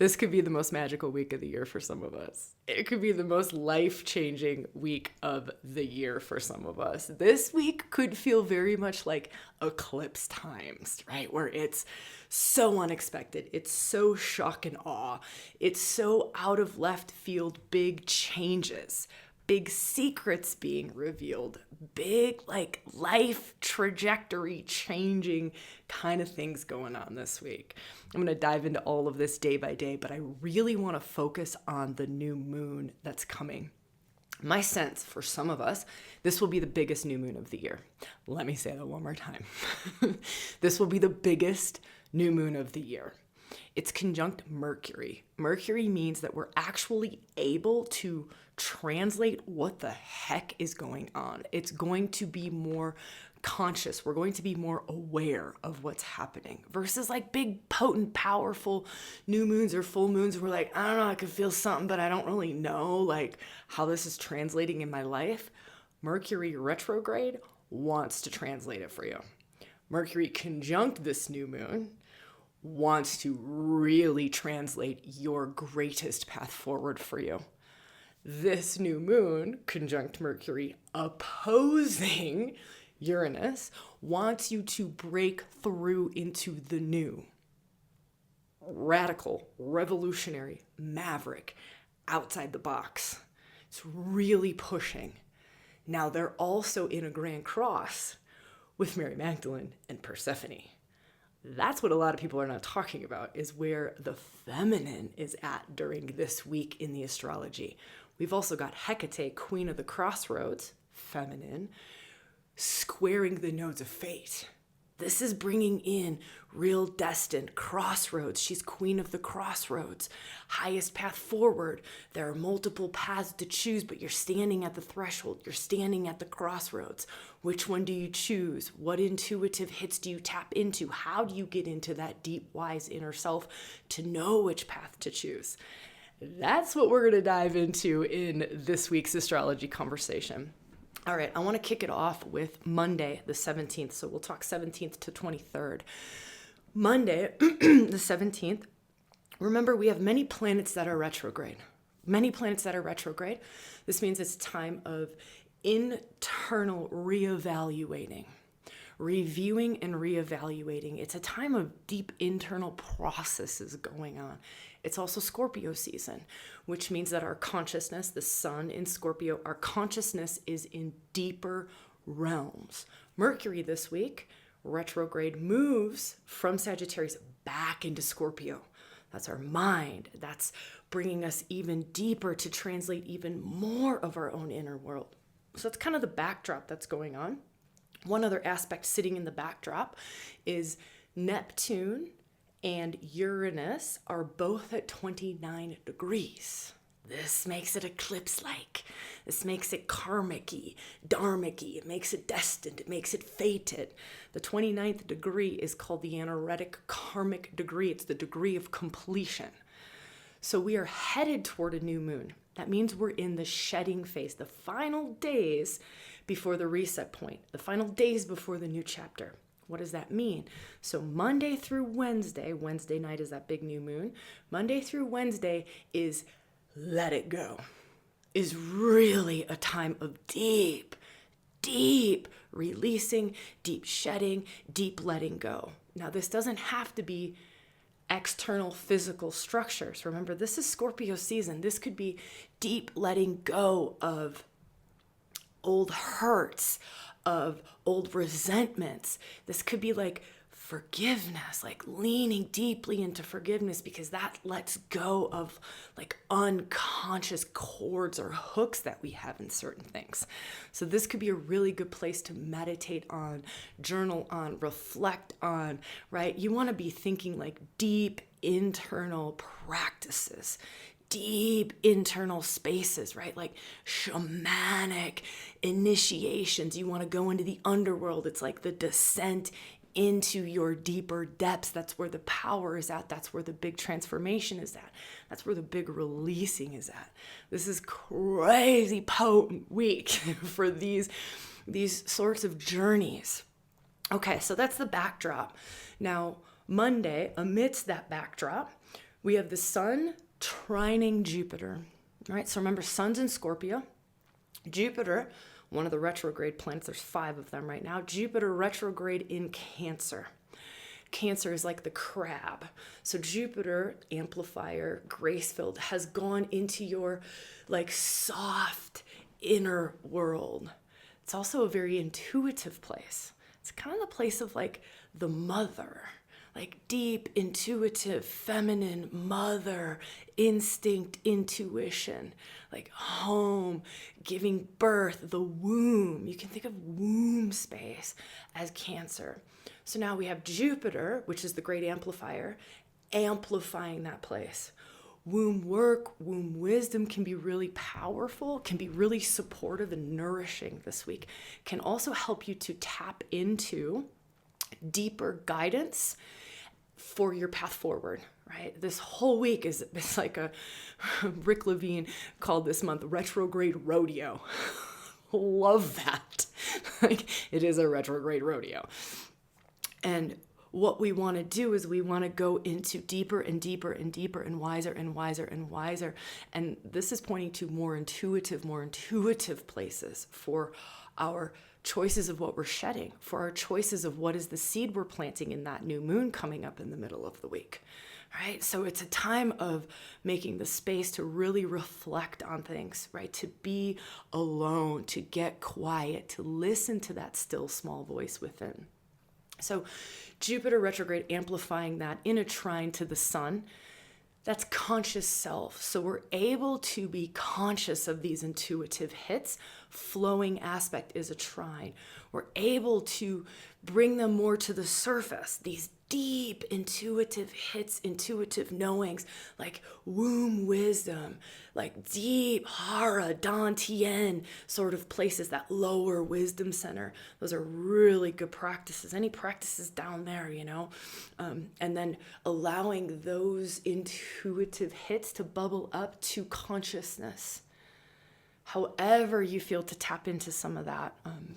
This could be the most magical week of the year for some of us. It could be the most life-changing week of the year for some of us. This week could feel very much like eclipse times, right? Where it's so unexpected. It's so shock and awe. It's so out of left field, big changes, big secrets being revealed, big like life trajectory changing kind of things going on this week. I'm going to dive into all of this day by day, but I really want to focus on the new moon that's coming. My sense for some of us, this will be the biggest new moon of the year. Let me say that one more time. This will be the biggest new moon of the year. It's conjunct Mercury. Mercury means that we're actually able to translate what the heck is going on. It's going to be more conscious. We're going to be more aware of what's happening versus like big, potent, powerful new moons or full moons. We're like, I don't know, I can feel something, but I don't really know like how this is translating in my life. Mercury retrograde wants to translate it for you. Mercury conjunct this new moon wants to really translate your greatest path forward for you. This new moon, conjunct Mercury, opposing Uranus, wants you to break through into the new. Radical, revolutionary, maverick, outside the box. It's really pushing. Now they're also in a grand cross with Mary Magdalene and Persephone. That's what a lot of people are not talking about, is where the feminine is at during this week in the astrology. We've also got Hecate, queen of the crossroads, feminine, squaring the nodes of fate. This is bringing in real destined crossroads. She's queen of the crossroads, highest path forward. There are multiple paths to choose, but you're standing at the threshold. You're standing at the crossroads. Which one do you choose? What intuitive hits do you tap into? How do you get into that deep, wise inner self to know which path to choose? That's what we're going to dive into in this week's astrology conversation. All right, I want to kick it off with Monday, the 17th. So we'll talk 17th to 23rd. Monday, the 17th, remember we have many planets that are retrograde. Many planets that are retrograde. This means it's a time of internal reevaluating, reviewing and reevaluating. It's a time of deep internal processes going on. It's also Scorpio season, which means that our consciousness, the sun in Scorpio, our consciousness is in deeper realms. Mercury this week, retrograde, moves from Sagittarius back into Scorpio. That's our mind. That's bringing us even deeper to translate even more of our own inner world. So that's kind of the backdrop that's going on. One other aspect sitting in the backdrop is Neptune and Uranus are both at 29 degrees. This makes it eclipse-like. This makes it karmic-y, dharmic-y. It makes it destined. It makes it fated. The 29th degree is called the anaretic karmic degree. It's the degree of completion. So we are headed toward a new moon. That means we're in the shedding phase, the final days before the reset point, the final days before the new chapter. What does that mean? So Monday through Wednesday night is that big new moon. Monday through Wednesday is let it go, is really a time of deep releasing, deep shedding, deep letting go. Now, this doesn't have to be external physical structures. Remember, this is Scorpio season. This could be deep letting go of old hurts, of old resentments. This could be like forgiveness, like leaning deeply into forgiveness, because that lets go of like unconscious cords or hooks that we have in certain things. So this could be a really good place to meditate on, journal on, reflect on, right? You want to be thinking like deep internal practices, deep internal spaces, right? Like shamanic initiations. You want to go into the underworld. It's like the descent into your deeper depths. That's where the power is at. That's where the big transformation is at. That's where the big releasing is at. This is crazy potent week for these sorts of journeys. Okay, so that's the backdrop. Now, Monday, amidst that backdrop, We have the sun trining Jupiter, right? So remember, sun's in Scorpio. Jupiter, one of the retrograde planets, there's 5 of them right now. Jupiter retrograde in Cancer. Cancer is like the crab. So Jupiter, amplifier, grace-filled, has gone into your like soft inner world. It's also a very intuitive place. It's kind of the place of like the mother, like deep, intuitive, feminine mother, instinct, intuition, like home, giving birth, the womb. You can think of womb space as Cancer. So now we have Jupiter, which is the great amplifier, amplifying that place. Womb work, womb wisdom can be really powerful, can be really supportive and nourishing this week. Can also help you to tap into deeper guidance for your path forward, right? This whole week it's like a Rick Levine called this month Retrograde Rodeo. Love that. Like it is a retrograde rodeo. And what we want to do is we want to go into deeper and deeper and deeper and wiser and wiser and wiser. And this is pointing to more intuitive places for our choices of what we're shedding, for our choices of what is the seed we're planting in that new moon coming up in the middle of the week. Right? So it's a time of making the space to really reflect on things, right? To be alone, to get quiet, to listen to that still small voice within. So Jupiter retrograde amplifying that in a trine to the sun, that's conscious self. So we're able to be conscious of these intuitive hits. Flowing aspect is a trine. We're able to bring them more to the surface, these deep intuitive hits, intuitive knowings, like womb wisdom, like deep hara, dantian sort of places, that lower wisdom center. Those are really good practices. Any practices down there, you know? And then allowing those intuitive hits to bubble up to consciousness. However you feel to tap into some of that,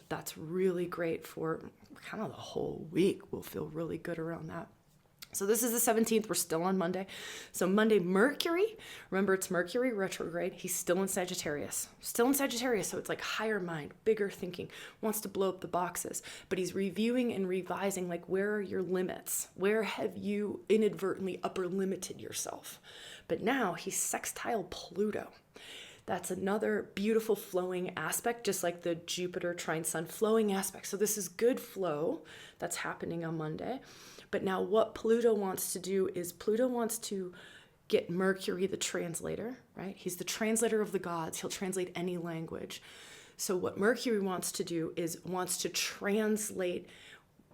that's really great for kind of the whole week. We'll feel really good around that. So this is the 17th. We're still on Monday. So Monday, Mercury, remember it's Mercury retrograde. He's still in Sagittarius. So it's like higher mind, bigger thinking, wants to blow up the boxes. But he's reviewing and revising, like, where are your limits? Where have you inadvertently upper limited yourself? But now he's sextile Pluto. That's another beautiful flowing aspect, just like the Jupiter trine sun flowing aspect. So this is good flow that's happening on Monday. But now what Pluto wants to do is Pluto wants to get Mercury, the translator, right? He's the translator of the gods. He'll translate any language. So what Mercury wants to do is wants to translate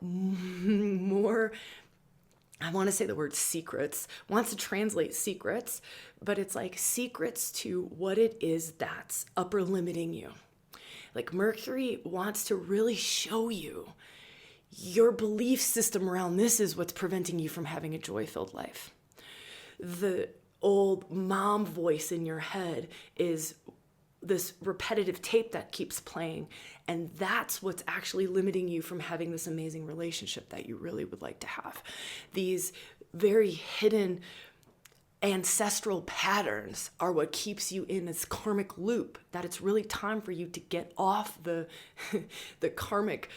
more, I want to say the word secrets, wants to translate secrets, but it's like secrets to what it is that's upper limiting you. Like Mercury wants to really show you your belief system around this is what's preventing you from having a joy-filled life. The old mom voice in your head is this repetitive tape that keeps playing, and that's what's actually limiting you from having this amazing relationship that you really would like to have. These very hidden ancestral patterns are what keeps you in this karmic loop, that it's really time for you to get off the karmic,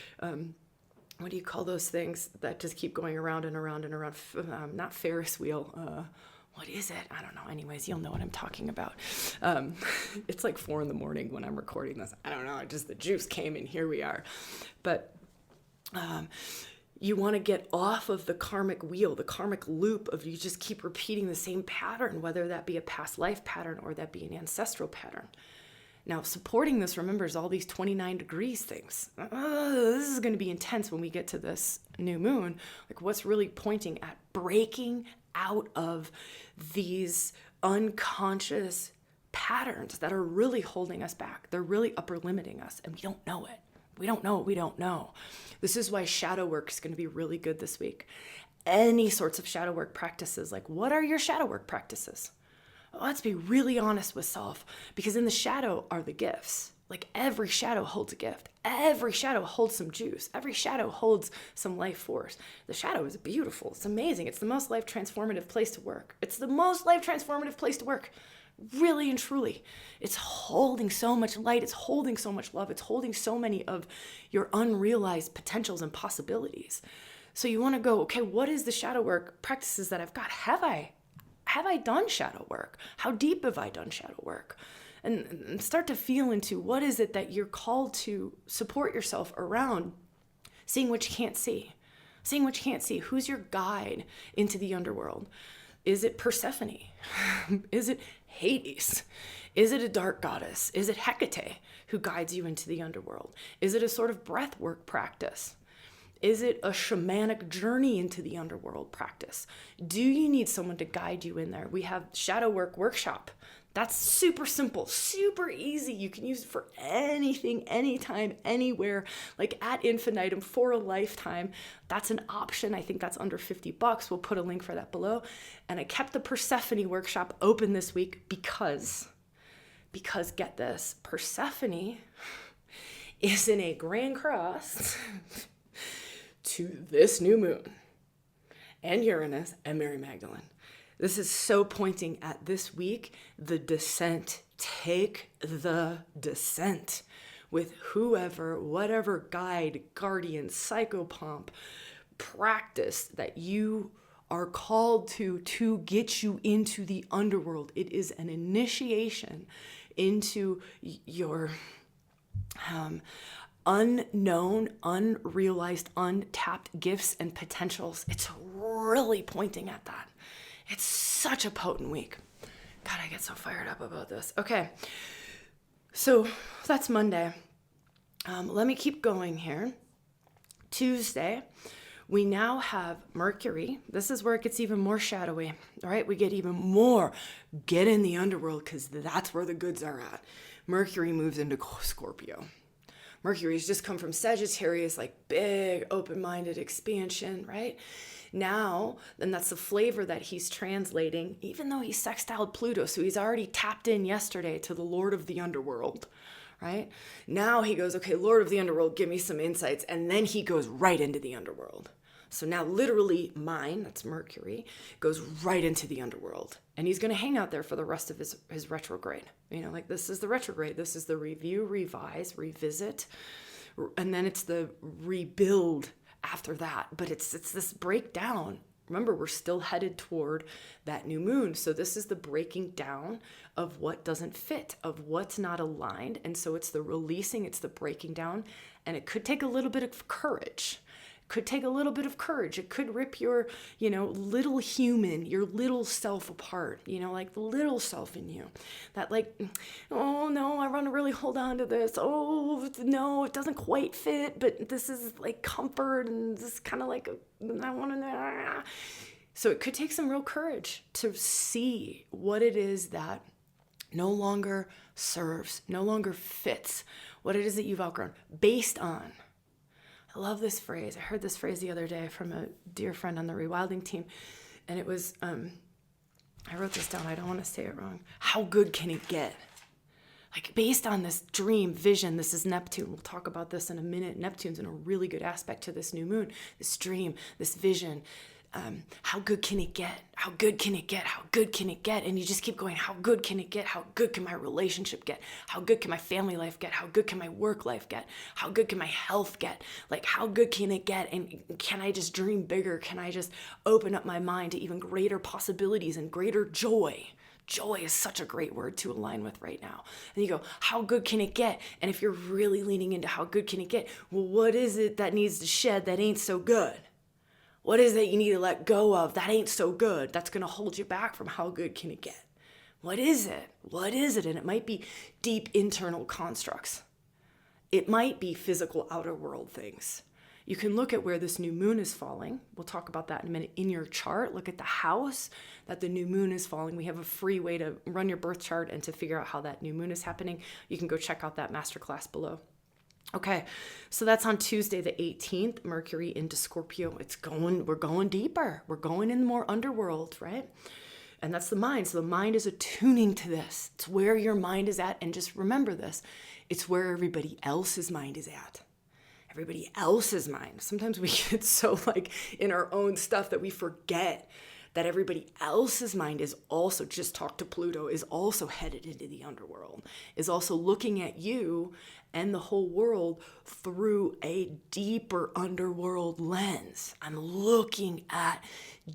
what do you call those things that just keep going around and around and around? Not Ferris wheel. What is it? I don't know. Anyways, you'll know what I'm talking about. It's like 4 a.m. when I'm recording this. I don't know. Just the juice came and here we are. But you want to get off of the karmic wheel, the karmic loop of you just keep repeating the same pattern, whether that be a past life pattern or that be an ancestral pattern. Now, supporting this, remember, is all these 29 degrees things. This is going to be intense when we get to this new moon. Like, what's really pointing at breaking out of these unconscious patterns that are really holding us back. They're really upper limiting us, and we don't know it. We don't know what we don't know. This is why shadow work is going to be really good this week. Any sorts of shadow work practices, like what are your shadow work practices? Let's be really honest with self, because in the shadow are the gifts. Like every shadow holds a gift. Every shadow holds some juice. Every shadow holds some life force. The shadow is beautiful. It's amazing. It's the most life transformative place to work. It's the most life transformative place to work. Really and truly. It's holding so much light. It's holding so much love. It's holding so many of your unrealized potentials and possibilities. So you want to go, okay, what is the shadow work practices that I've got? Have I done shadow work? How deep have I done shadow work? And start to feel into what is it that you're called to support yourself around, seeing what you can't see. Seeing what you can't see. Who's your guide into the underworld? Is it Persephone? Is it Hades? Is it a dark goddess? Is it Hecate who guides you into the underworld? Is it a sort of breath work practice? Is it a shamanic journey into the underworld practice? Do you need someone to guide you in there? We have shadow work workshop. That's super simple, super easy. You can use it for anything, anytime, anywhere, like ad infinitum for a lifetime. That's an option. I think that's under $50. We'll put a link for that below. And I kept the Persephone workshop open this week because get this, Persephone is in a grand cross to this new moon and Uranus and Mary Magdalene. This is so pointing at this week, the descent. Take the descent with whoever, whatever guide, guardian, psychopomp, practice that you are called to get you into the underworld. It is an initiation into your unknown, unrealized, untapped gifts and potentials. It's really pointing at that. It's such a potent week. God, I get so fired up about this. Okay, so that's Monday. Let me keep going here. Tuesday, we now have Mercury. This is where it gets even more shadowy. All right, we get even more. Get in the underworld because that's where the goods are at. Mercury moves into Scorpio. Mercury's just come from Sagittarius, like big, open-minded expansion, right? Now, then that's the flavor that he's translating, even though he's sextiled Pluto. So he's already tapped in yesterday to the Lord of the Underworld, right? Now he goes, okay, Lord of the Underworld, give me some insights. And then he goes right into the underworld. So now literally mine, that's Mercury, goes right into the underworld. And he's going to hang out there for the rest of his retrograde. You know, like this is the retrograde. This is the review, revise, revisit. And then it's the rebuild after that. But it's this breakdown. Remember, we're still headed toward that new moon. So this is the breaking down of what doesn't fit, of what's not aligned. And so it's the releasing, it's the breaking down. And it could take a little bit of courage. Could take a little bit of courage. It could rip your, little human, your little self apart, like the little self in you that like, oh no, I want to really hold on to this. Oh no, it doesn't quite fit, but this is like comfort and this is kind of like, I want to, so it could take some real courage to see what it is that no longer serves, no longer fits, what it is that you've outgrown based on. I love this phrase. I heard this phrase the other day from a dear friend on the ReWilding team. And it was, I wrote this down. I don't want to say it wrong. How good can it get? Like based on this dream, vision, this is Neptune. We'll talk about this in a minute. Neptune's in a really good aspect to this new moon, this dream, this vision. How good can it get? How good can it get? How good can it get? And you just keep going, how good can it get? How good can my relationship get? How good can my family life get? How good can my work life get? How good can my health get? Like, how good can it get? And can I just dream bigger? Can I just open up my mind to even greater possibilities and greater joy? Joy is such a great word to align with right now. And you go, how good can it get? And if you're really leaning into how good can it get, well, what is it that needs to shed that ain't so good? What is it you need to let go of that ain't so good? That's going to hold you back from how good can it get? What is it? What is it? And it might be deep internal constructs. It might be physical outer world things. You can look at where this new moon is falling. We'll talk about that in a minute. In your chart, look at the house that the new moon is falling. We have a free way to run your birth chart and to figure out how that new moon is happening. You can go check out that masterclass below. Okay, so that's on Tuesday the 18th, Mercury into Scorpio. We're going deeper. We're going in the more underworld, right? And that's the mind. So the mind is attuning to this. It's where your mind is at. And just remember this, it's where everybody else's mind is at. Everybody else's mind. Sometimes we get so like in our own stuff that we forget that everybody else's mind is also, just talk to Pluto, is also headed into the underworld, is also looking at you and the whole world through a deeper underworld lens. I'm looking at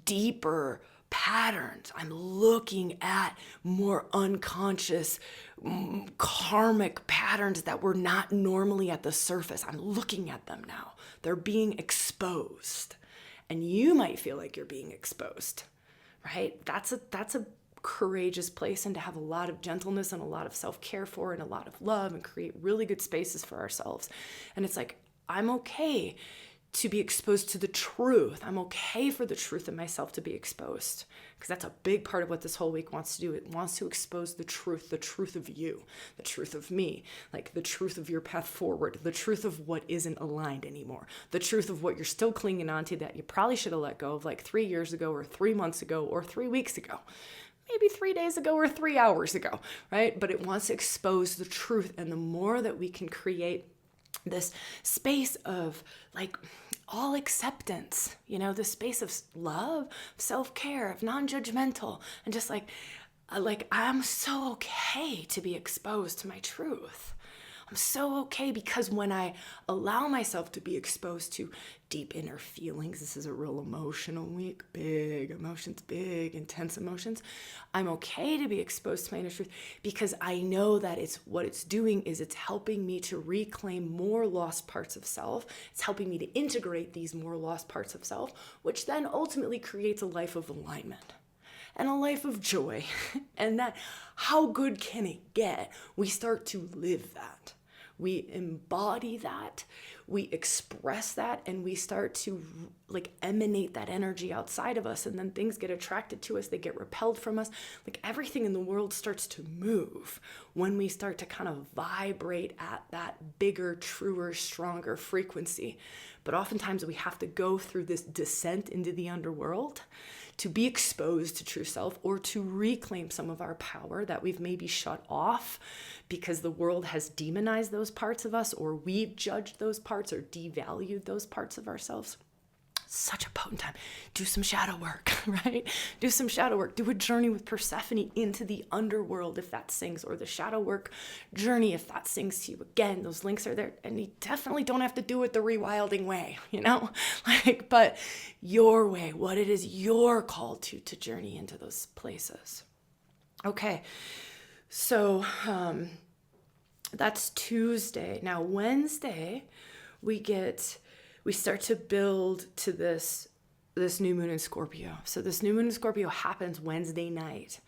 deeper patterns. I'm looking at more unconscious karmic patterns that were not normally at the surface. I'm looking at them now. They're being exposed. And you might feel like you're being exposed, right? That's a courageous place, and to have a lot of gentleness and a lot of self-care for, and a lot of love, and create really good spaces for ourselves. And it's like, I'm okay to be exposed to the truth. I'm okay for the truth in myself to be exposed, because that's a big part of what this whole week wants to do. It wants to expose the truth of you, the truth of me, like the truth of your path forward, the truth of what isn't aligned anymore, the truth of what you're still clinging on to that you probably should have let go of like 3 years ago or 3 months ago or 3 weeks ago, maybe 3 days ago or 3 hours ago, right? But it wants to expose the truth. And the more that we can create this space of like all acceptance, this space of love, self-care, of non-judgmental, and just like I'm so okay to be exposed to my truth. I'm so okay, because when I allow myself to be exposed to deep inner feelings, this is a real emotional week, big emotions, big, intense emotions. I'm okay to be exposed to my inner truth, because I know that what it's doing is it's helping me to reclaim more lost parts of self. It's helping me to integrate these more lost parts of self, which then ultimately creates a life of alignment and a life of joy. And that, how good can it get? We start to live that. We embody that, we express that, and we start to like emanate that energy outside of us. And then things get attracted to us, they get repelled from us. Like everything in the world starts to move when we start to kind of vibrate at that bigger, truer, stronger frequency. But oftentimes we have to go through this descent into the underworld to be exposed to true self, or to reclaim some of our power that we've maybe shut off because the world has demonized those parts of us, or we've judged those parts or devalued those parts of ourselves. Such a potent time. Do some shadow work, right? Do some shadow work. Do a journey with Persephone into the underworld if that sings, or the shadow work journey if that sings to you. Again, those links are there, and you definitely don't have to do it the rewilding way, but your way, what it is you're called to journey into those places. Okay, so that's Tuesday. Now Wednesday, we start to build to this new moon in Scorpio. So this new moon in Scorpio happens Wednesday night.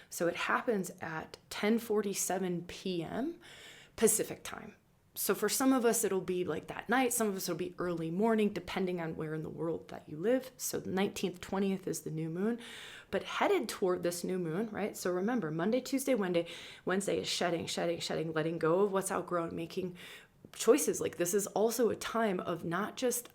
So it happens at 10:47 p.m. Pacific time. So for some of us, it'll be like that night. Some of us, it'll be early morning, depending on where in the world that you live. So the 19th, 20th is the new moon. But headed toward this new moon, right? So remember, Monday, Tuesday, Wednesday is shedding, letting go of what's outgrown, making choices. Like this is also a time of not just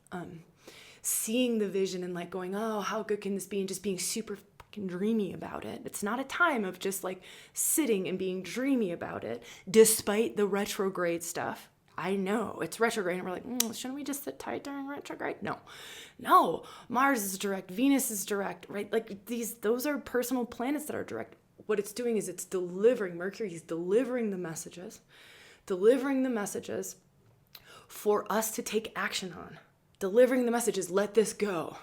seeing the vision and like going, oh, how good can this be, and just being super fucking dreamy about it. It's not a time of just like sitting and being dreamy about it, despite the retrograde stuff. I know it's retrograde, and we're like, shouldn't we just sit tight during retrograde? No, Mars is direct, Venus is direct, right? Like those are personal planets that are direct. What it's doing is it's delivering, Mercury is delivering the messages for us to take action on. Delivering the messages, let this go.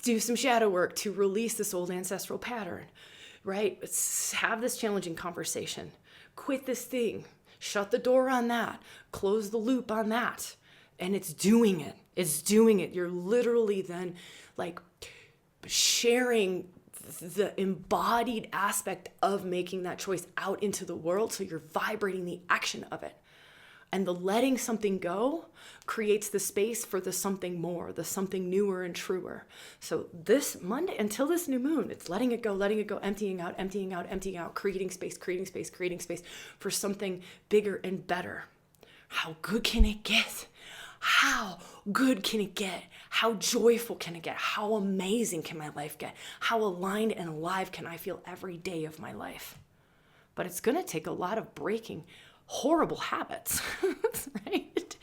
Do some shadow work to release this old ancestral pattern, right? Have this challenging conversation. Quit this thing. Shut the door on that. Close the loop on that. And it's doing it. You're literally then like sharing the embodied aspect of making that choice out into the world. So you're vibrating the action of it. And the letting something go creates the space for the something more, the something newer and truer. So this Monday, until this new moon, it's letting it go, emptying out, creating space for something bigger and better. How good can it get? How good can it get? How joyful can it get? How amazing can my life get? How aligned and alive can I feel every day of my life? But it's going to take a lot of breaking horrible habits, right?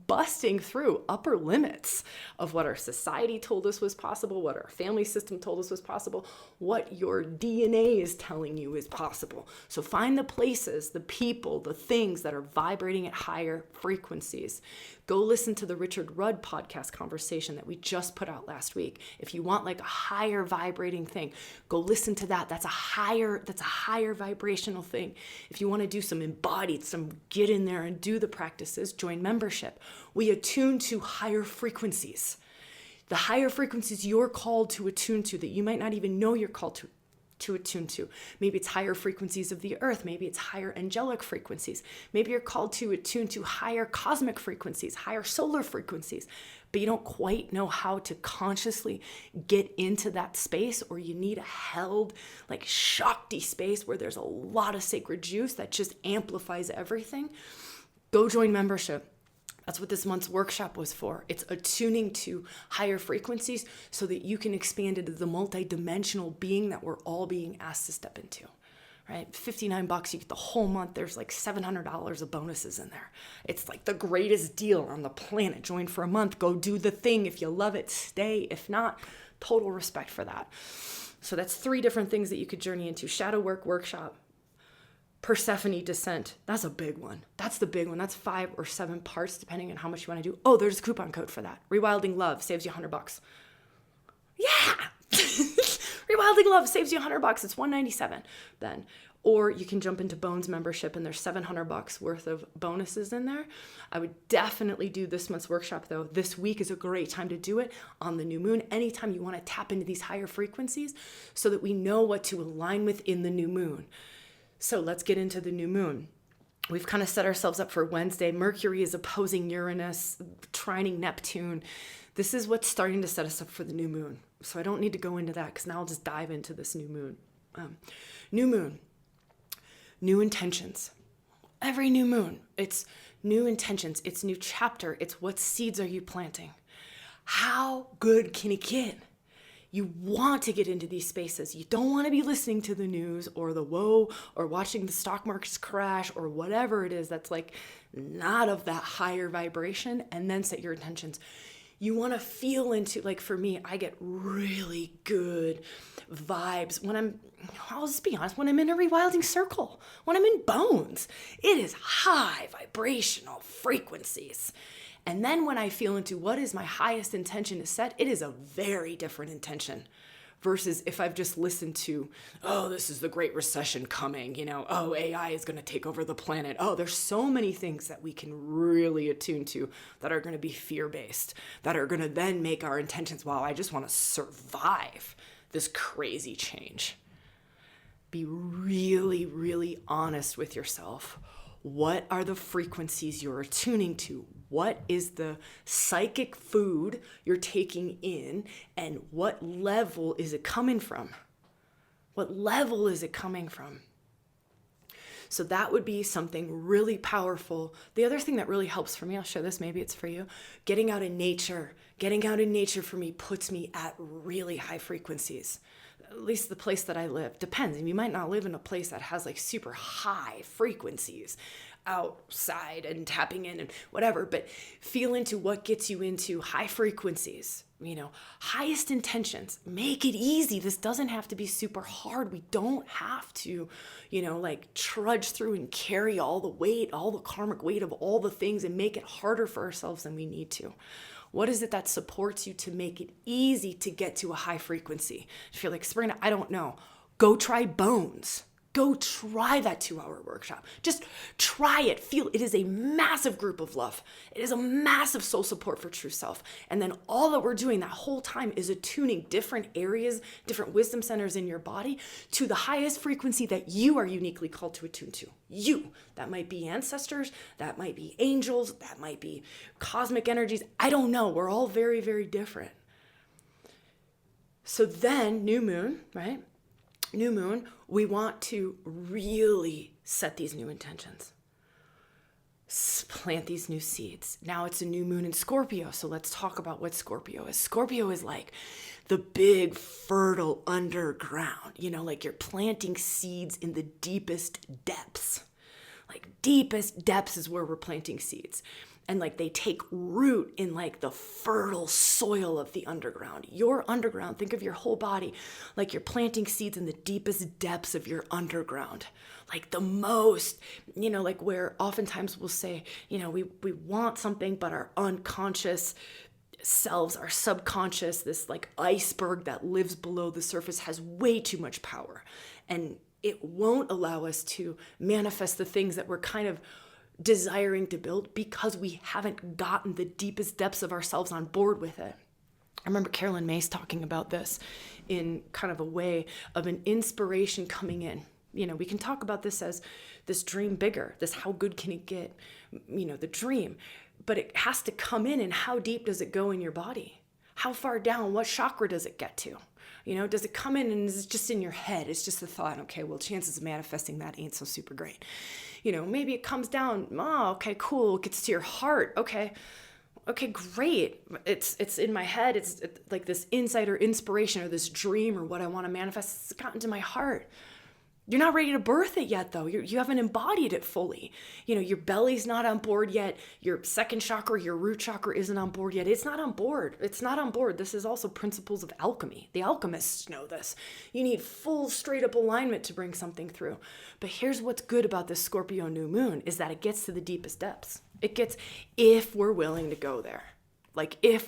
Busting through upper limits of what our society told us was possible, what our family system told us was possible, what your DNA is telling you is possible. So find the places, the people, the things that are vibrating at higher frequencies. Go listen to the Richard Rudd podcast conversation that we just put out last week. If you want like a higher vibrating thing, go listen to that. That's a higher vibrational thing. If you want to do some embodied, some get in there and do the practices, join membership. We attune to higher frequencies. The higher frequencies you're called to attune to that you might not even know you're called to attune to. Maybe it's higher frequencies of the earth. Maybe it's higher angelic frequencies. Maybe you're called to attune to higher cosmic frequencies, higher solar frequencies, but you don't quite know how to consciously get into that space, or you need a held, like Shakti space where there's a lot of sacred juice that just amplifies everything. Go join membership. That's what this month's workshop was for. It's attuning to higher frequencies so that you can expand into the multi-dimensional being that we're all being asked to step into, right? $59, you get the whole month. There's like $700 of bonuses in there. It's like the greatest deal on the planet. Join for a month. Go do the thing. If you love it, stay. If not, total respect for that. So that's 3 different things that you could journey into. Shadow work workshop. Persephone descent. That's a big one. That's the big one. That's 5 or 7 parts depending on how much you want to do. Oh, there's a coupon code for that. Rewilding Love saves you $100. Yeah. Rewilding Love saves you $100. It's $197 then. Or you can jump into Bones membership and there's $700 worth of bonuses in there. I would definitely do this month's workshop though. This week is a great time to do it on the new moon. Anytime you want to tap into these higher frequencies so that we know what to align with in the new moon. So let's get into the new moon. We've kind of set ourselves up for Wednesday. Mercury is opposing Uranus, trining Neptune. This is what's starting to set us up for the new moon. So I don't need to go into that because now I'll just dive into this new moon. New moon, new intentions. Every new moon, it's new intentions. It's new chapter. It's what seeds are you planting? How good can it get? You want to get into these spaces. You don't want to be listening to the news or the woe or watching the stock markets crash or whatever it is that's like not of that higher vibration, and then set your intentions. You want to feel into, like for me, I get really good vibes when I'll just be honest, when I'm in a rewilding circle, when I'm in Bones, it is high vibrational frequencies. And then when I feel into what is my highest intention to set, it is a very different intention versus if I've just listened to, oh, this is the Great Recession coming, oh, AI is going to take over the planet. Oh, there's so many things that we can really attune to that are going to be fear-based, that are going to then make our intentions, wow, I just want to survive this crazy change. Be really, really honest with yourself. What are the frequencies you're attuning to? What is the psychic food you're taking in? And what level is it coming from? What level is it coming from? So that would be something really powerful. The other thing that really helps for me, I'll share this, maybe it's for you, getting out in nature. Getting out in nature for me puts me at really high frequencies. At least the place that I live. Depends. And you might not live in a place that has like super high frequencies outside and tapping in and whatever, but feel into what gets you into high frequencies, highest intentions. Make it easy. This doesn't have to be super hard. We don't have to, like trudge through and carry all the weight, all the karmic weight of all the things and make it harder for ourselves than we need to. What is it that supports you to make it easy to get to a high frequency? If you're like, Sabrina, I don't know. Go try Bones. Go try that 2-hour workshop. Just try it. Feel it is a massive group of love. It is a massive soul support for true self. And then all that we're doing that whole time is attuning different areas, different wisdom centers in your body to the highest frequency that you are uniquely called to attune to. You. That might be ancestors. That might be angels. That might be cosmic energies. I don't know. We're all very, very different. So then, new moon, right? New moon, we want to really set these new intentions. plant these new seeds. Now it's a new moon in Scorpio, so let's talk about what Scorpio is. Scorpio is like the big fertile underground, like you're planting seeds in the deepest depths. Like deepest depths is where we're planting seeds. And like they take root in like the fertile soil of the underground. Your underground, think of your whole body like you're planting seeds in the deepest depths of your underground. Like the most, like where oftentimes we'll say, we want something, but our unconscious selves, our subconscious, this like iceberg that lives below the surface has way too much power. And it won't allow us to manifest the things that we're kind of desiring to build because we haven't gotten the deepest depths of ourselves on board with it. I remember Carolyn Mace talking about this in kind of a way of an inspiration coming in. We can talk about this as this dream bigger, this how good can it get, the dream, but it has to come in, and how deep does it go in your body? How far down, what chakra does it get to? Does it come in and is it just in your head? It's just a thought, okay, well, chances of manifesting that ain't so super great. Maybe it comes down, oh, okay, cool, it gets to your heart, okay, great. It's in my head, it's like this insight or inspiration or this dream or what I want to manifest, it's gotten to my heart. You're not ready to birth it yet, though. You haven't embodied it fully. Your belly's not on board yet. Your second chakra, your root chakra isn't on board yet. It's not on board. It's not on board. This is also principles of alchemy. The alchemists know this. You need full straight up alignment to bring something through. But here's what's good about this Scorpio new moon is that it gets to the deepest depths. It gets, if we're willing to go there.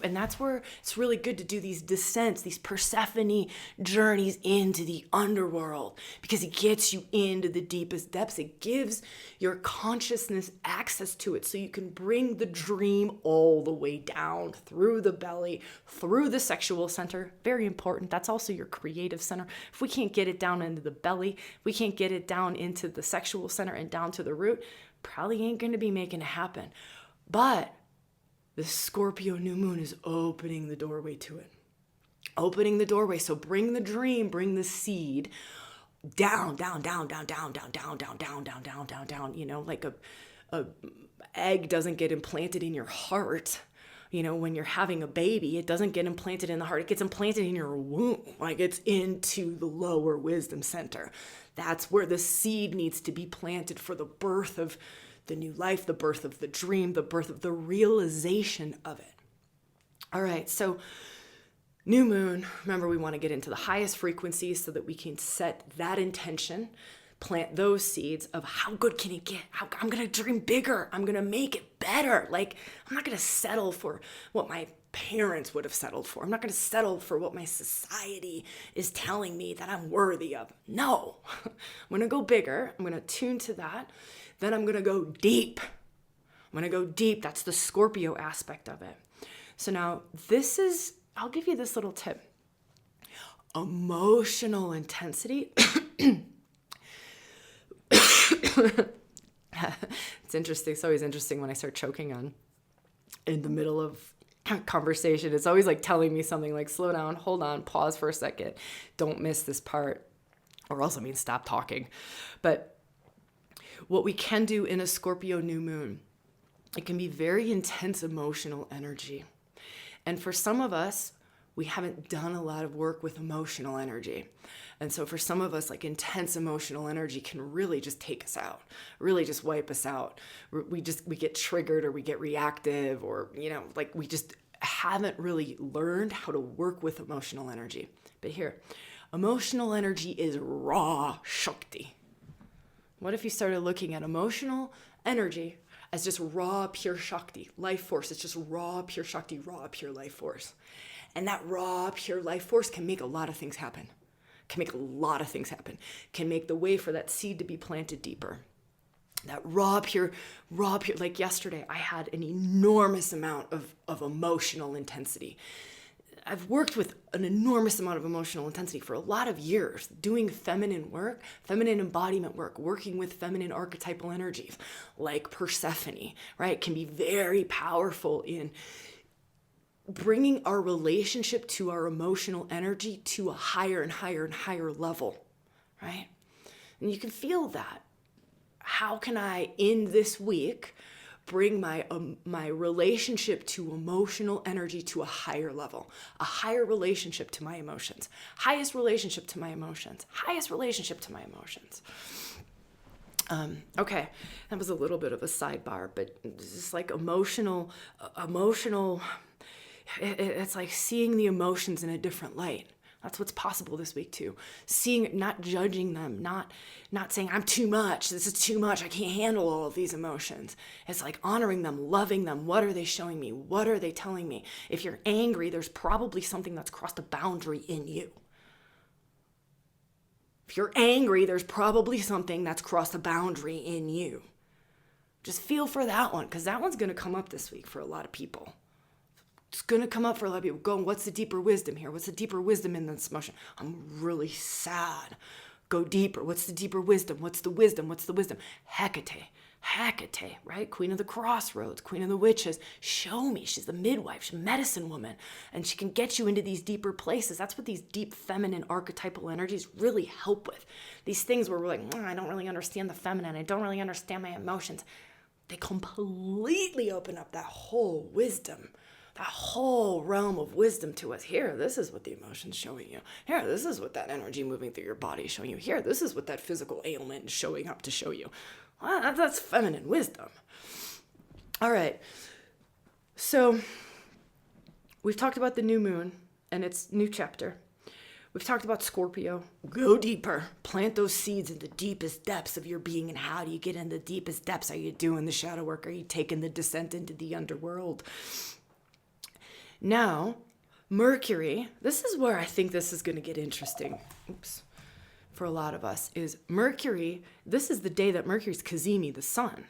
And that's where it's really good to do these descents, these Persephone journeys into the underworld, because it gets you into the deepest depths. It gives your consciousness access to it so you can bring the dream all the way down through the belly, through the sexual center. Very important. That's also your creative center. If we can't get it down into the belly, we can't get it down into the sexual center and down to the root, probably ain't going to be making it happen. But the Scorpio new moon is opening the doorway to it. Opening the doorway. So bring the dream, bring the seed down, down, down, down, down, down, down, down, down, down, down, down, down. Like a egg doesn't get implanted in your heart. When you're having a baby, it doesn't get implanted in the heart. It gets implanted in your womb. Like it's into the lower wisdom center. That's where the seed needs to be planted for the birth of the new life, the birth of the dream, the birth of the realization of it. All right, so new moon, remember we want to get into the highest frequencies so that we can set that intention, plant those seeds of how good can it get? I'm going to dream bigger. I'm going to make it better. Like, I'm not going to settle for what my parents would have settled for. I'm not going to settle for what my society is telling me that I'm worthy of. No, I'm going to go bigger. I'm going to tune to that. Then I'm going to go deep. I'm going to go deep. That's the Scorpio aspect of it. So now I'll give you this little tip. Emotional intensity. It's interesting. It's always interesting when I start choking in the middle of conversation. It's always like telling me something like, slow down, hold on, pause for a second. Don't miss this part. Or else it means stop talking. But what we can do in a Scorpio new moon, it can be very intense emotional energy. And for some of us, we haven't done a lot of work with emotional energy. And so for some of us, like intense emotional energy can really just take us out, really just wipe us out. We get triggered or we get reactive or, like we just haven't really learned how to work with emotional energy. But here, emotional energy is raw Shakti. What if you started looking at emotional energy as just raw, pure Shakti, life force? It's just raw, pure Shakti, raw, pure life force. And that raw, pure life force can make a lot of things happen. Can make the way for that seed to be planted deeper. That raw, pure, like yesterday, I had an enormous amount of emotional intensity. I've worked with an enormous amount of emotional intensity for a lot of years, doing feminine work, feminine embodiment work, working with feminine archetypal energies like Persephone, right? Can be very powerful in bringing our relationship to our emotional energy to a higher and higher and higher level, right? And you can feel that. How can I, in this week, bring my relationship to emotional energy to a higher level, a higher relationship to my emotions, highest relationship to my emotions, highest relationship to my emotions. Okay, that was a little bit of a sidebar, but it's just like emotional, it's like seeing the emotions in a different light. That's what's possible this week too. Seeing it, not judging them, not saying I'm too much, this is too much, I can't handle all of these emotions. It's like honoring them, loving them. What are they showing me? What are they telling me? If you're angry, there's probably something that's crossed a boundary in you. If you're angry, there's probably something that's crossed a boundary in you. Just feel for that one, because that one's going to come up this week for a lot of people. It's going to come up for a lot of people. Going, what's the deeper wisdom here? What's the deeper wisdom in this emotion? I'm really sad. Go deeper. What's the deeper wisdom? What's the wisdom? What's the wisdom? Hecate, right? Queen of the Crossroads, Queen of the Witches. Show me. She's the midwife. She's a medicine woman. And she can get you into these deeper places. That's what these deep feminine archetypal energies really help with. These things where we're like, I don't really understand the feminine. I don't really understand my emotions. They completely open up that whole wisdom, that whole realm of wisdom to us. Here, this is what the emotion's showing you. Here, this is what that energy moving through your body is showing you. Here, this is what that physical ailment is showing up to show you. Well, that's feminine wisdom. All right. So we've talked about the new moon and its new chapter. We've talked about Scorpio. Go deeper. Plant those seeds in the deepest depths of your being. And how do you get in the deepest depths? Are you doing the shadow work? Are you taking the descent into the underworld? Now, Mercury, this is where I think this is going to get interesting. For a lot of us, is Mercury, this is the day that Mercury's Cazimi, the sun.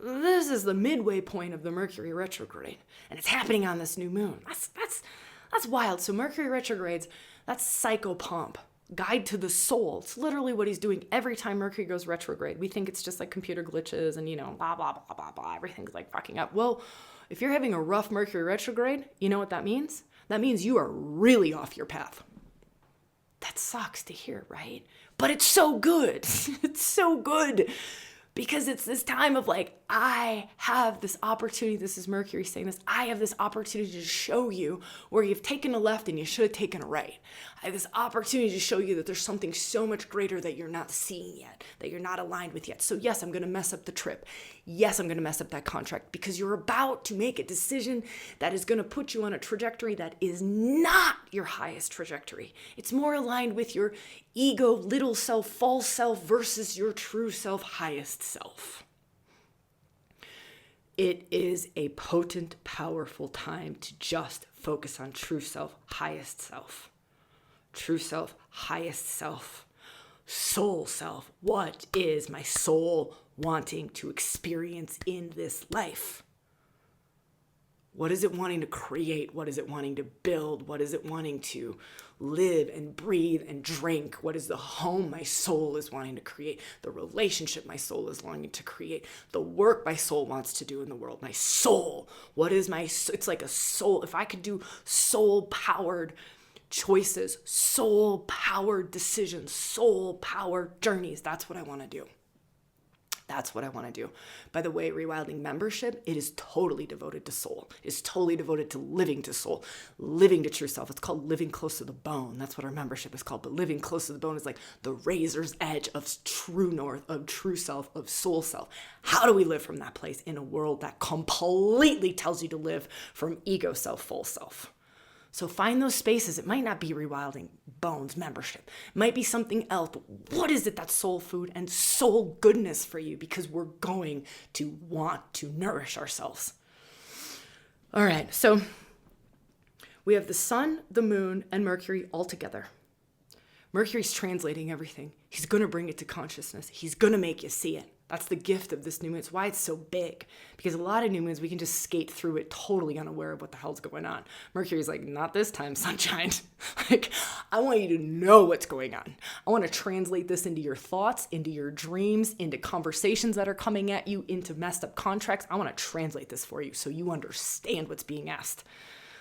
This is the midway point of the Mercury retrograde, and it's happening on this new moon. That's wild. So Mercury retrogrades, that's psychopomp, guide to the soul. It's literally what he's doing every time Mercury goes retrograde. We think it's just like computer glitches and, blah, blah, blah, blah, blah. Everything's like fucking up. Well, if you're having a rough Mercury retrograde, you know what that means? That means you are really off your path. That sucks to hear, right? But it's so good. It's so good. Because it's this time of like, I have this opportunity. This is Mercury saying this. I have this opportunity to show you where you've taken a left and you should have taken a right. I have this opportunity to show you that there's something so much greater that you're not seeing yet, that you're not aligned with yet. So yes, I'm going to mess up the trip. Yes, I'm going to mess up that contract because you're about to make a decision that is going to put you on a trajectory that is not your highest trajectory. It's more aligned with your ego, little self, false self versus your true self, highest self. It is a potent, powerful time to just focus on true self, highest self. True self, highest self. Soul self. What is my soul wanting to experience in this life? What is it wanting to create? What is it wanting to build? What is it wanting to live and breathe and drink? What is the home my soul is wanting to create? The relationship my soul is longing to create? The work my soul wants to do in the world? My soul. What is my, it's like a soul. If I could do soul-powered choices, soul-powered decisions, soul-powered journeys, that's what I want to do. That's what I want to do. By the way, ReWilding membership, it is totally devoted to soul. It's totally devoted to living to soul, living to true self. It's called living close to the bone. That's what our membership is called. But living close to the bone is like the razor's edge of true north, of true self, of soul self. How do we live from that place in a world that completely tells you to live from ego self, full self? So find those spaces. It might not be ReWilding Bones membership. It might be something else. But what is it that's soul food and soul goodness for you? Because we're going to want to nourish ourselves. All right. So we have the sun, the moon, and Mercury all together. Mercury's translating everything. He's going to bring it to consciousness. He's going to make you see it. That's the gift of this new moon. It's why it's so big. Because a lot of new moons, we can just skate through it totally unaware of what the hell's going on. Mercury's like, not this time, sunshine. Like, I want you to know what's going on. I want to translate this into your thoughts, into your dreams, into conversations that are coming at you, into messed up contracts. I want to translate this for you so you understand what's being asked.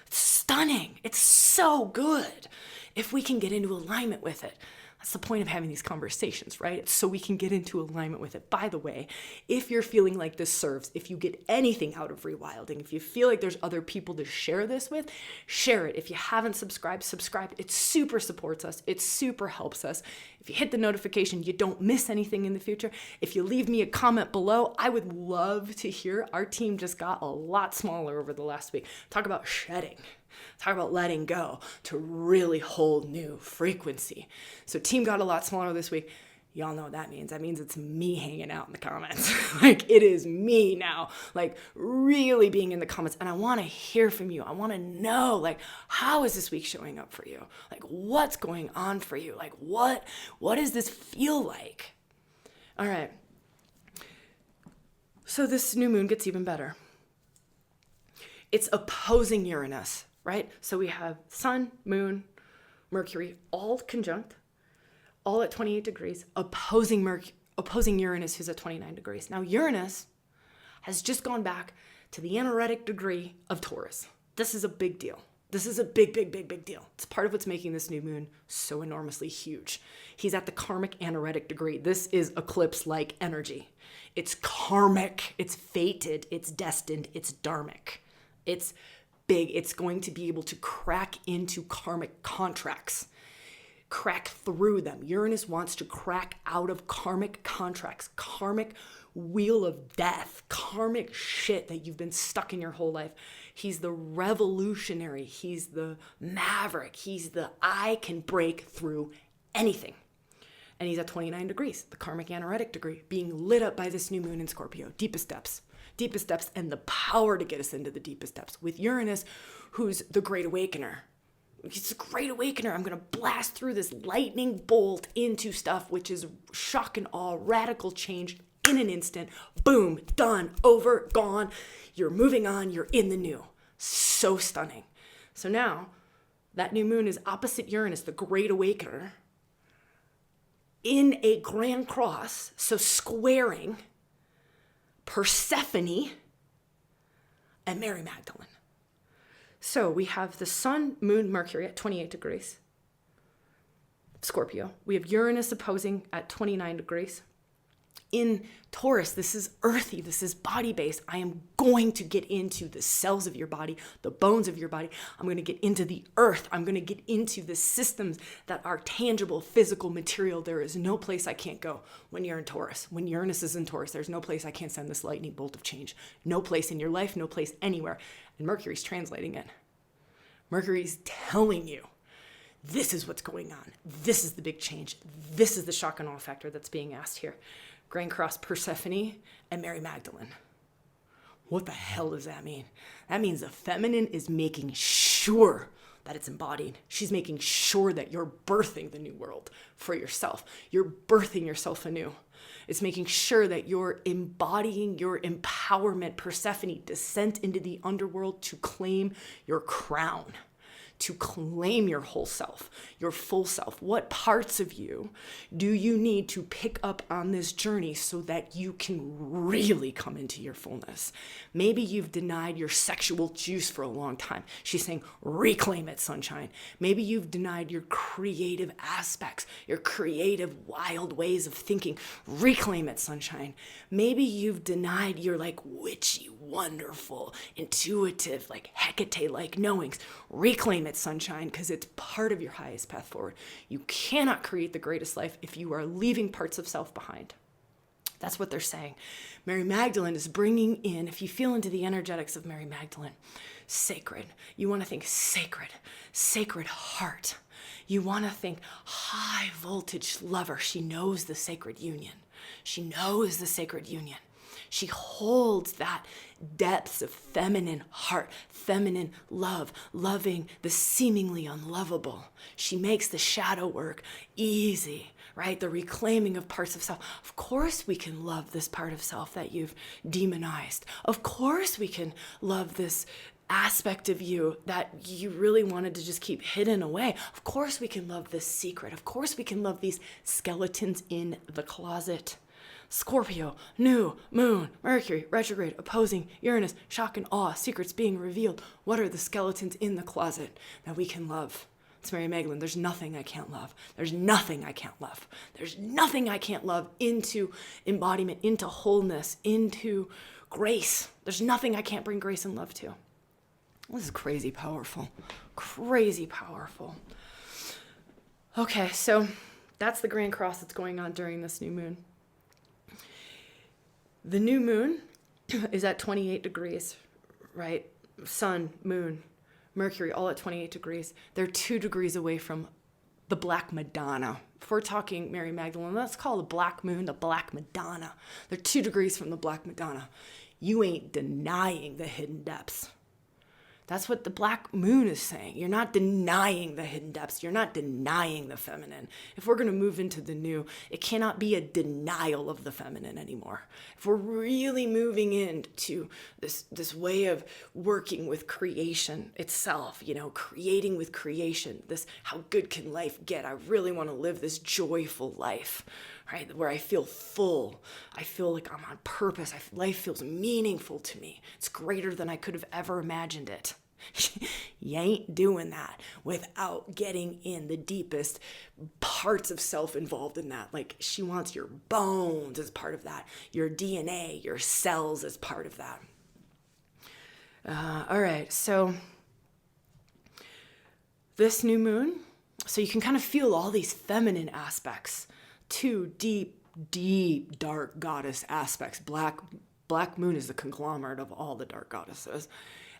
It's stunning. It's so good if we can get into alignment with it. That's the point of having these conversations, right? So we can get into alignment with it. By the way, if you're feeling like this serves, if you get anything out of rewilding, if you feel like there's other people to share this with, share it. If you haven't subscribed, subscribe. It super supports us. It super helps us. If you hit the notification, you don't miss anything in the future. If you leave me a comment below, I would love to hear. Our team just got a lot smaller over the last week. Talk about shedding. Talk about letting go to really hold new frequency. So team got a lot smaller this week. Y'all know what that means. That means it's me hanging out in the comments. Like it is me now, like really being in the comments. And I want to hear from you. I want to know, like, how is this week showing up for you? Like what's going on for you? Like what does this feel like? All right. So this new moon gets even better. It's opposing Uranus. Right? So we have Sun, Moon, Mercury, all conjunct, all at 28 degrees, opposing Uranus, who's at 29 degrees. Now, Uranus has just gone back to the anaretic degree of Taurus. This is a big deal. This is a big, big, big, big deal. It's part of what's making this new moon so enormously huge. He's at the karmic anaretic degree. This is eclipse-like energy. It's karmic, it's fated, it's destined, it's dharmic. It's big. It's going to be able to crack into karmic contracts, crack through them. Uranus wants to crack out of karmic contracts, karmic wheel of death, karmic shit that you've been stuck in your whole life. He's the revolutionary. He's the maverick. He's the I can break through anything. And he's at 29 degrees, the karmic anaretic degree, being lit up by this new moon in Scorpio, deepest depths, and the power to get us into the deepest depths. With Uranus, who's the Great Awakener. He's the Great Awakener. I'm going to blast through this lightning bolt into stuff, which is shock and awe, radical change in an instant. Boom, done, over, gone. You're moving on. You're in the new. So stunning. So now, that new moon is opposite Uranus, the Great Awakener, in a grand cross, so squaring Persephone and Mary Magdalene. So we have the Sun, Moon, Mercury at 28 degrees, Scorpio. We have Uranus opposing at 29 degrees. In Taurus, this is earthy, this is body-based. I am going to get into the cells of your body, the bones of your body. I'm going to get into the earth. I'm going to get into the systems that are tangible, physical, material. There is no place I can't go when you're in Taurus. When Uranus is in Taurus, there's no place I can't send this lightning bolt of change. No place in your life, no place anywhere. And Mercury's translating it. Mercury's telling you, this is what's going on. This is the big change. This is the shock and awe factor that's being asked here. Grand Cross Persephone and Mary Magdalene. What the hell does that mean? That means the feminine is making sure that it's embodied. She's making sure that you're birthing the new world for yourself. You're birthing yourself anew. It's making sure that you're embodying your empowerment. Persephone, descent into the underworld to claim your crown, to claim your whole self, your full self. What parts of you do you need to pick up on this journey so that you can really come into your fullness? Maybe you've denied your sexual juice for a long time. She's saying, reclaim it, sunshine. Maybe you've denied your creative aspects, your creative, wild ways of thinking. Reclaim it, sunshine. Maybe you've denied your like witchy, wonderful, intuitive, like Hecate-like knowings. Reclaim it, sunshine, because it's part of your highest path forward. You cannot create the greatest life if you are leaving parts of self behind. That's what they're saying. Mary Magdalene is bringing in, if you feel into the energetics of Mary Magdalene, sacred. You want to think sacred heart. You want to think high voltage lover. She knows the sacred union. She knows the sacred union. She holds that depths of feminine heart, feminine love, loving the seemingly unlovable. She makes the shadow work easy, right? The reclaiming of parts of self. Of course we can love this part of self that you've demonized. Of course we can love this aspect of you that you really wanted to just keep hidden away. Of course we can love this secret. Of course we can love these skeletons in the closet. Scorpio, New Moon, Mercury, Retrograde, opposing Uranus, shock and awe, secrets being revealed. What are the skeletons in the closet that we can love, It's Mary Magdalene. There's nothing I can't love. There's nothing I can't love. There's nothing I can't love into embodiment, into wholeness, into grace. There's nothing I can't bring grace and love to. This is crazy powerful. Crazy powerful. Okay, so that's the Grand Cross that's going on during this new moon. The new moon is at 28 degrees, right? Sun, moon, Mercury, all at 28 degrees. They're 2 degrees away from the Black Madonna. If we're talking Mary Magdalene, let's call the Black Moon the Black Madonna. They're 2 degrees from the Black Madonna. You ain't denying the hidden depths. That's what the Black Moon is saying. You're not denying the hidden depths. You're not denying the feminine. If we're going to move into the new, it cannot be a denial of the feminine anymore. If we're really moving into this way of working with creation itself, creating with creation, this how good can life get? I really want to live this joyful life, right? Where I feel full. I feel like I'm on purpose. Life feels meaningful to me. It's greater than I could have ever imagined it. You ain't doing that without getting in the deepest parts of self involved in that. Like, she wants your bones as part of that, your DNA, your cells as part of that. All right, so this new moon, so you can kind of feel all these feminine aspects, 2 deep, dark goddess aspects. Black moon is the conglomerate of all the dark goddesses.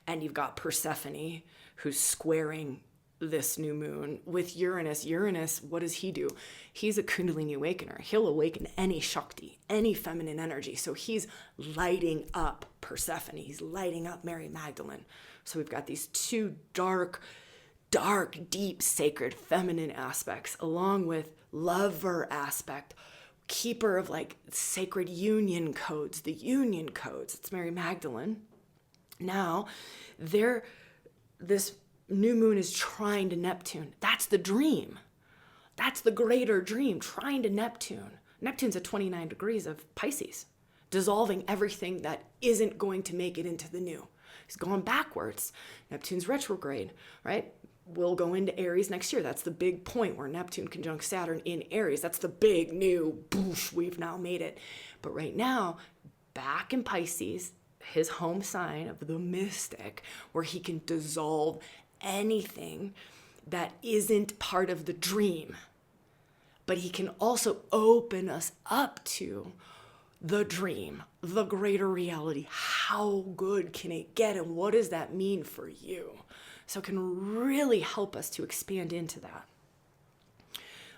And you've got Persephone, who's squaring this new moon with Uranus. Uranus, what does he do? He's a Kundalini awakener. He'll awaken any Shakti, any feminine energy. So he's lighting up Persephone. He's lighting up Mary Magdalene. So we've got these 2 dark, deep, sacred feminine aspects, along with lover aspect, keeper of like sacred union codes, the union codes. It's Mary Magdalene. Now, this new moon is trine to Neptune. That's the dream. That's the greater dream, trine to Neptune. Neptune's at 29 degrees of Pisces, dissolving everything that isn't going to make it into the new. He's going backwards. Neptune's retrograde, right? We'll go into Aries next year. That's the big point where Neptune conjunct Saturn in Aries. That's the big new boosh, we've now made it. But right now, back in Pisces, his home sign of the mystic, where he can dissolve anything that isn't part of the dream. But he can also open us up to the dream, the greater reality. How good can it get? And what does that mean for you? So it can really help us to expand into that.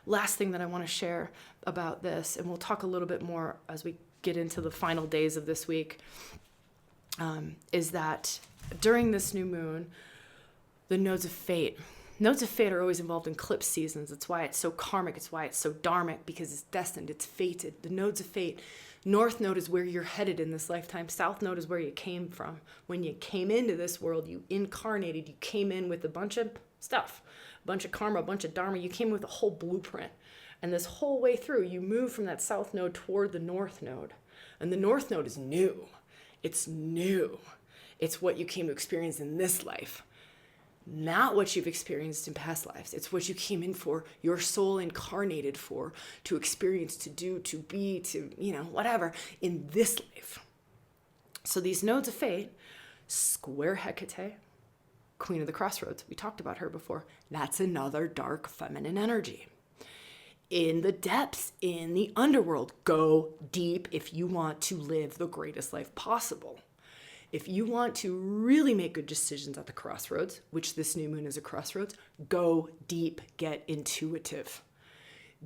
Last thing that I want to share about this, and we'll talk a little bit more as we get into the final days of this week, is that during this new moon, the nodes of fate are always involved in eclipse seasons. That's why it's so karmic. It's why it's so dharmic, because it's destined, it's fated. The nodes of fate. North node is where you're headed in this lifetime. South node is where you came from. When you came into this world, you incarnated, you came in with a bunch of stuff, a bunch of karma, a bunch of dharma. You came with a whole blueprint. And this whole way through, you move from that south node toward the north node. And the north node is new. It's new. It's what you came to experience in this life, not what you've experienced in past lives. It's what you came in for, your soul incarnated for, to experience, to do, to be, to, whatever, in this life. So these nodes of fate, square Hecate, Queen of the Crossroads. We talked about her before. That's another dark feminine energy. In the depths, in the underworld, go deep if you want to live the greatest life possible. If you want to really make good decisions at the crossroads, which this new moon is a crossroads, go deep, get intuitive.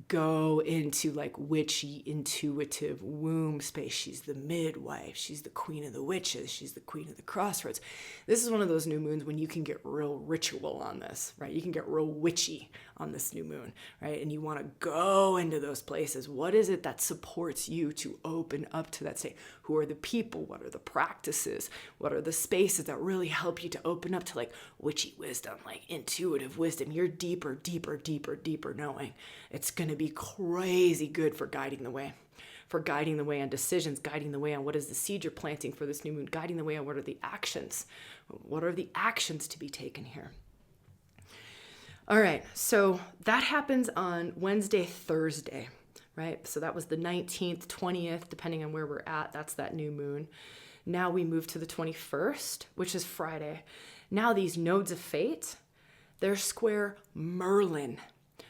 Go into like witchy, intuitive womb space. She's the midwife. She's the queen of the witches. She's the queen of the crossroads. This is one of those new moons when you can get real ritual on this, right? You can get real witchy on this new moon, right? And you want to go into those places. What is it that supports you to open up to that state? Who are the people? What are the practices? What are the spaces that really help you to open up to like witchy wisdom, like intuitive wisdom, your deeper knowing? It's going to be crazy good for guiding the way on decisions, guiding the way on what is the seed you're planting for this new moon, guiding the way on what are the actions to be taken here. All right, so that happens on Wednesday, Thursday, right? So that was the 19th, 20th, depending on where we're at. That's that new moon. Now we move to the 21st, which is Friday. Now these nodes of fate, they're square Merlin.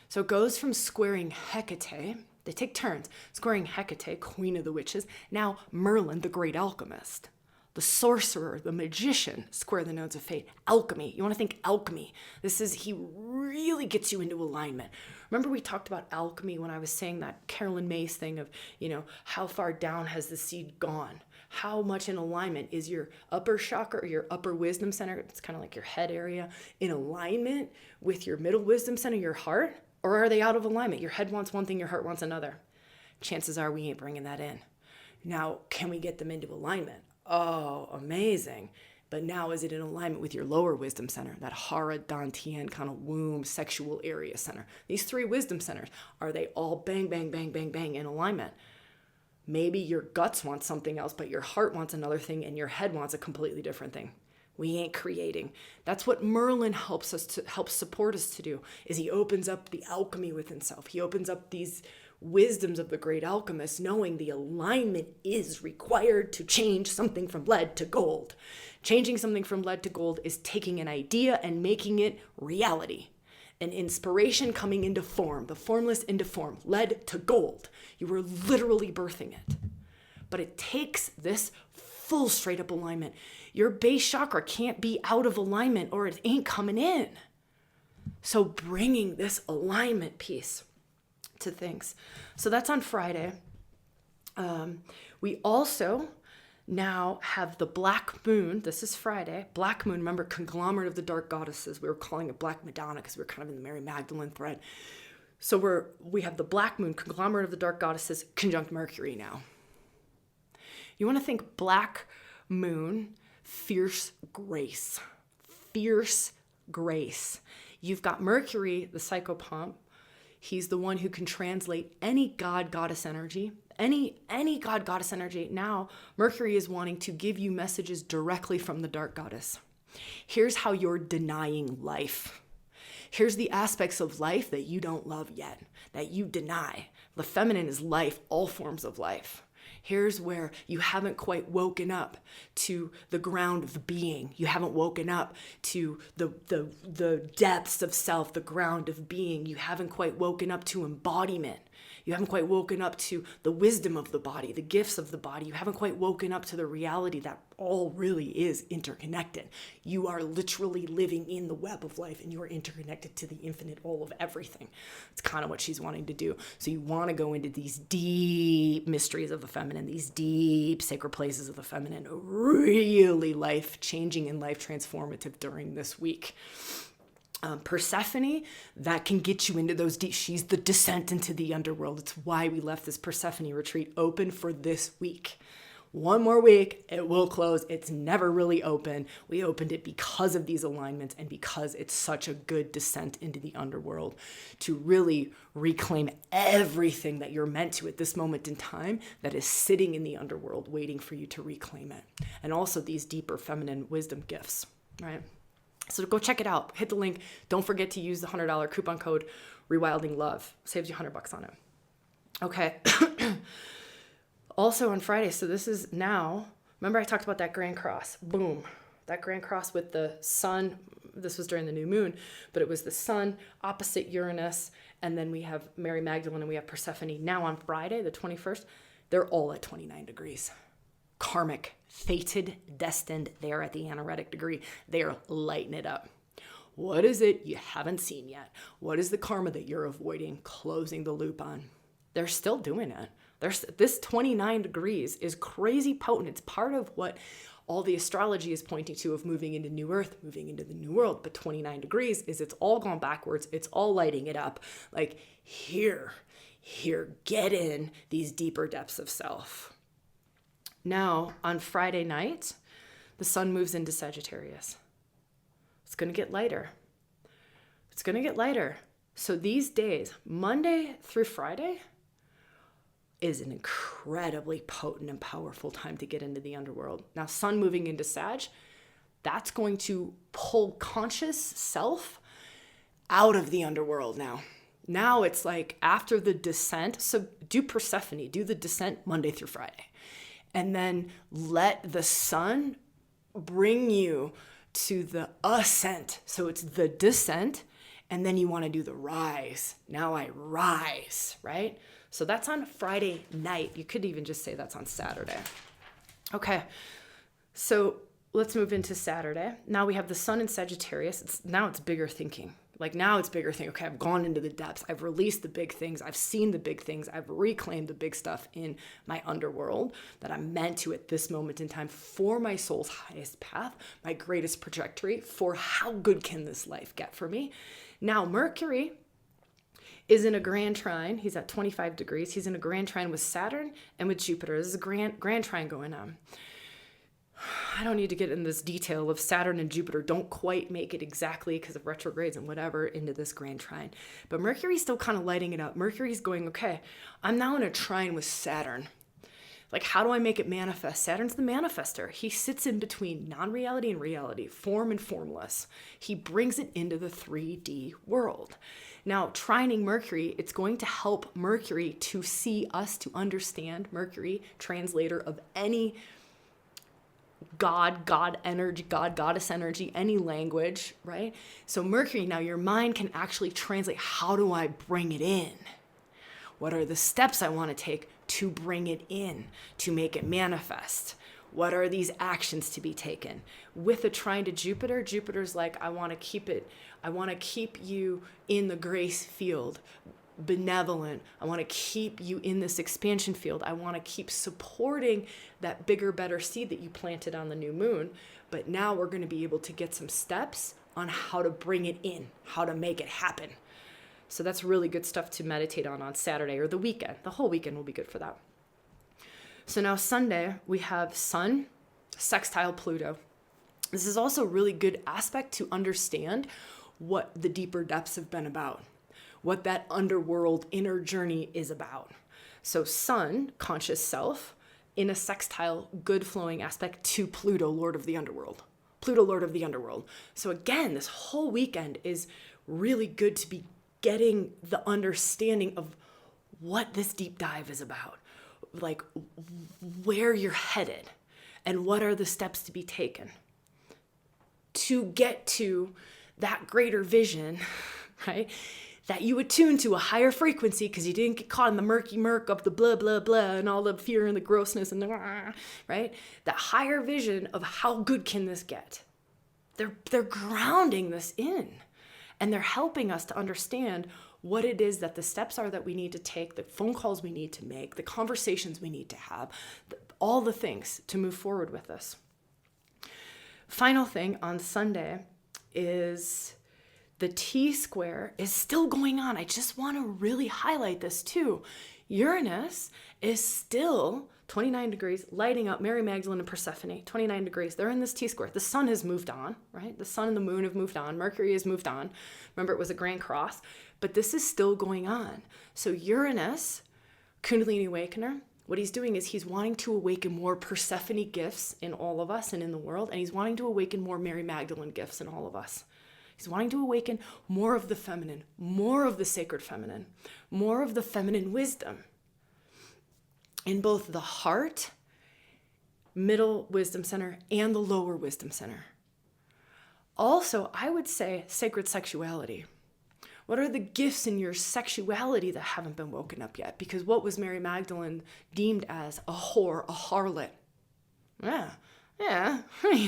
So it goes from squaring Hecate, they take turns, squaring Hecate, queen of the witches, now Merlin, the great alchemist. The sorcerer, the magician, square the nodes of fate. Alchemy, you want to think alchemy. He really gets you into alignment. Remember we talked about alchemy when I was saying that Carolyn Mays thing of, how far down has the seed gone? How much in alignment is your upper chakra or your upper wisdom center, it's kind of like your head area, in alignment with your middle wisdom center, your heart? Or are they out of alignment? Your head wants one thing, your heart wants another. Chances are we ain't bringing that in. Now, can we get them into alignment? Oh, amazing. But now is it in alignment with your lower wisdom center, that Hara Dantian kind of womb sexual area center? These 3 wisdom centers, are they all bang, bang, bang, bang, bang in alignment? Maybe your guts want something else, but your heart wants another thing and your head wants a completely different thing. We ain't creating. That's what Merlin helps support us to do, is he opens up the alchemy within self. He opens up these wisdoms of the great alchemist, knowing the alignment is required to change something from lead to gold. Changing something from lead to gold is taking an idea and making it reality. An inspiration coming into form, the formless into form, lead to gold. You were literally birthing it. But it takes this full straight up alignment. Your base chakra can't be out of alignment or it ain't coming in. So bringing this alignment piece to things. So that's on Friday. We also now have the black moon. This is Friday. Black moon, remember, conglomerate of the dark goddesses. We were calling it Black Madonna because we were kind of in the Mary Magdalene thread. So we have the black moon, conglomerate of the dark goddesses, conjunct Mercury now. You want to think black moon, fierce grace. Fierce grace. You've got Mercury, the psychopomp. He's the one who can translate any god, goddess energy. Any god, goddess energy. Now, Mercury is wanting to give you messages directly from the dark goddess. Here's how you're denying life. Here's the aspects of life that you don't love yet, that you deny. The feminine is life, all forms of life. Here's where you haven't quite woken up to the ground of being. You haven't woken up to the depths of self, the ground of being. You haven't quite woken up to embodiment. You haven't quite woken up to the wisdom of the body, the gifts of the body. You haven't quite woken up to the reality that all really is interconnected. You are literally living in the web of life and you are interconnected to the infinite all of everything. It's kind of what she's wanting to do. So you want to go into these deep mysteries of the feminine, these deep sacred places of the feminine, really life-changing and life-transformative during this week. Persephone, that can get you into those deep. She's the descent into the underworld. It's why we left this Persephone retreat open for this week. One more week, it will close. It's never really open. We opened it because of these alignments and because it's such a good descent into the underworld to really reclaim everything that you're meant to at this moment in time that is sitting in the underworld waiting for you to reclaim it. And also these deeper feminine wisdom gifts, right? So go check it out. Hit the link. Don't forget to use the $100 coupon code REWILDINGLOVE. Saves you $100 on it. Okay. Also on Friday, so this is now, remember I talked about that Grand Cross. Boom. That Grand Cross with the sun. This was during the new moon, but it was the sun opposite Uranus. And then we have Mary Magdalene and we have Persephone. Now on Friday, the 21st, they're all at 29 degrees. Karmic, fated, destined, they're at the anaretic degree. They're lighting it up. What is it you haven't seen yet? What is the karma that you're avoiding, closing the loop on? They're still doing it. This 29 degrees is crazy potent. It's part of what all the astrology is pointing to of moving into new earth, moving into the new world. But 29 degrees is it's all gone backwards. It's all lighting it up. Like here, get in these deeper depths of self. Now, on Friday night, the sun moves into Sagittarius. It's going to get lighter. It's going to get lighter. So these days, Monday through Friday, is an incredibly potent and powerful time to get into the underworld. Now, sun moving into Sag, that's going to pull conscious self out of the underworld now. Now it's like after the descent, so do Persephone, do the descent Monday through Friday. And then let the sun bring you to the ascent. So it's the descent, and then you want to do the rise. Now I rise, right? So that's on Friday night. You could even just say that's on Saturday. Okay, so let's move into Saturday. Now we have the sun in Sagittarius. Now it's bigger thinking. Like now it's bigger thing. Okay, I've gone into the depths. I've released the big things. I've seen the big things. I've reclaimed the big stuff in my underworld that I'm meant to at this moment in time for my soul's highest path, my greatest trajectory, for how good can this life get for me. Now Mercury is in a grand trine. He's at 25 degrees. He's in a grand trine with Saturn and with Jupiter. This is a grand trine going on. I don't need to get in this detail of Saturn and Jupiter don't quite make it exactly because of retrogrades and whatever into this grand trine. But Mercury's still kind of lighting it up. Mercury's going, okay, I'm now in a trine with Saturn. Like, how do I make it manifest? Saturn's the manifester. He sits in between non-reality and reality, form and formless. He brings it into the 3D world. Now, trining Mercury, it's going to help Mercury to see us, to understand. Mercury, translator of any God energy, goddess energy, any language, right? So Mercury, now your mind can actually translate, how do I bring it in? What are the steps I want to take to bring it in, to make it manifest? What are these actions to be taken? With a trine to Jupiter, Jupiter's like, I want to keep you in the grace field, benevolent. I want to keep you in this expansion field. I want to keep supporting that bigger, better seed that you planted on the new moon. But now we're going to be able to get some steps on how to bring it in, how to make it happen. So that's really good stuff to meditate on Saturday or the weekend. The whole weekend will be good for that. So now Sunday, we have Sun, sextile Pluto. This is also a really good aspect to understand what the deeper depths have been about, what that underworld inner journey is about. So Sun, conscious self, in a sextile, good flowing aspect to Pluto, Lord of the Underworld. Pluto, Lord of the Underworld. So again, this whole weekend is really good to be getting the understanding of what this deep dive is about, like where you're headed and what are the steps to be taken to get to that greater vision, right? That you attune to a higher frequency because you didn't get caught in the murky murk of the blah, blah, blah, and all the fear and the grossness and the, right? That higher vision of how good can this get? They're grounding this in, and they're helping us to understand what it is that the steps are that we need to take, the phone calls we need to make, the conversations we need to have, all the things to move forward with this. Final thing on Sunday is the T-square is still going on. I just want to really highlight this too. Uranus is still 29 degrees, lighting up Mary Magdalene and Persephone, 29 degrees. They're in this T-square. The sun has moved on, right? The sun and the moon have moved on. Mercury has moved on. Remember, it was a grand cross, but this is still going on. So Uranus, Kundalini Awakener, what he's doing is he's wanting to awaken more Persephone gifts in all of us and in the world, and he's wanting to awaken more Mary Magdalene gifts in all of us. He's wanting to awaken more of the feminine, more of the sacred feminine, more of the feminine wisdom in both the heart, middle wisdom center, and the lower wisdom center. Also, I would say sacred sexuality. What are the gifts in your sexuality that haven't been woken up yet? Because what was Mary Magdalene deemed as? A whore, a harlot. Yeah,